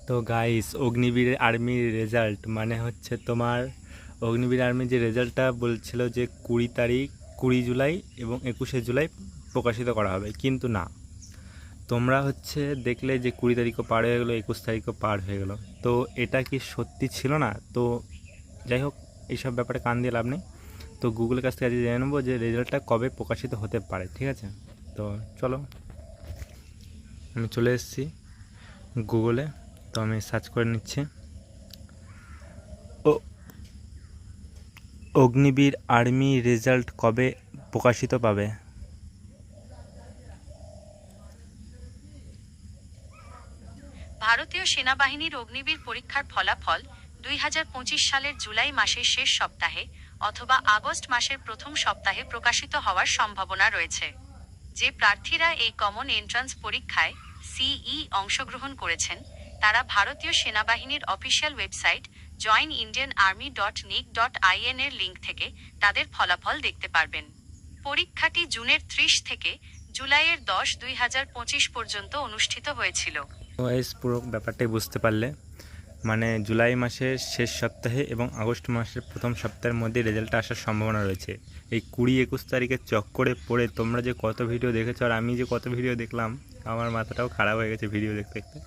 তো গাইস, অগ্নিবীর আর্মির রেজাল্ট মানে হচ্ছে তোমার অগ্নিবীর আর্মির যে রেজাল্টটা বলছিল যে 20 তারিখ, 20 জুলাই এবং 21শে জুলাই প্রকাশিত করা হবে, কিন্তু না, তোমরা হচ্ছে দেখলে যে 20 তারিখও পার হয়ে গেলো, 21 তারিখও পার হয়ে গেলো। তো এটা কি সত্যি ছিল না? তো যাই হোক, এইসব ব্যাপারে কান দিয়ে লাভ নেই। তো গুগলের কাছ থেকে আজকে জেনে নেবো যে রেজাল্টটা কবে প্রকাশিত হতে পারে, ঠিক আছে? তো চলো, আমি চলে এসেছি গুগলে। তো আমি সার্চ করে নিচ্ছি ও অগ্নিবীর আর্মি রেজাল্ট কবে প্রকাশিত পাবে। ভারতীয় সেনাবাহিনীর অগ্নিবীর পরীক্ষার ফলাফল 2025 সালের জুলাই মাসের শেষ সপ্তাহে অথবা আগস্ট মাসের প্রথম সপ্তাহে প্রকাশিত হওয়ার সম্ভাবনা রয়েছে। যে প্রার্থীরা এই কমন এন্ট্রান্স পরীক্ষায় সিই অংশগ্রহণ করেছেন, তারা ভারতীয় সেনাবাহিনীর অফিসিয়াল ওয়েবসাইট joinindianarmy.nic.in এর লিঙ্ক থেকে তাদের ফলাফল দেখতে পারবেন। পরীক্ষাটি জুনের 30 থেকে জুলাইয়ের 10, 2025 পর্যন্ত অনুষ্ঠিত হয়েছিল। তো পুরো ব্যাপারটাই বুঝতে পারলে, মানে জুলাই মাসের শেষ সপ্তাহে এবং আগস্ট মাসের প্রথম সপ্তাহের মধ্যে রেজাল্টটা আসার সম্ভাবনা রয়েছে। এই 20-21 তারিখের চক্করে পড়ে তোমরা যে কত ভিডিও দেখেছো আর আমি যে কত ভিডিও দেখলাম, আমার মাথাটাও খারাপ হয়ে গেছে ভিডিও দেখতে দেখতে।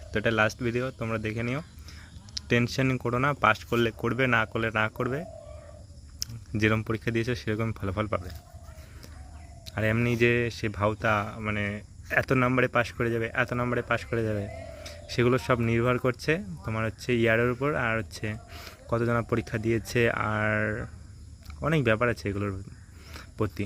তো এটা লাস্ট ভিডিও, তোমরা দেখে নিও। টেনশন করো না, পাস করলে করবে, না করলে না করবে, যেরকম পরীক্ষা দিয়েছো সেরকম ফলাফল পাবে। আর এমনি যে সে ভাওতা, মানে এত নম্বরে পাস করে যাবে, এত নম্বরে পাস করে যাবে, সেগুলো সব নির্ভর করছে তোমার হচ্ছে ইয়ারের উপর, আর হচ্ছে কতজনা পরীক্ষা দিয়েছে, আর অনেক ব্যাপার আছে এগুলোর প্রতি।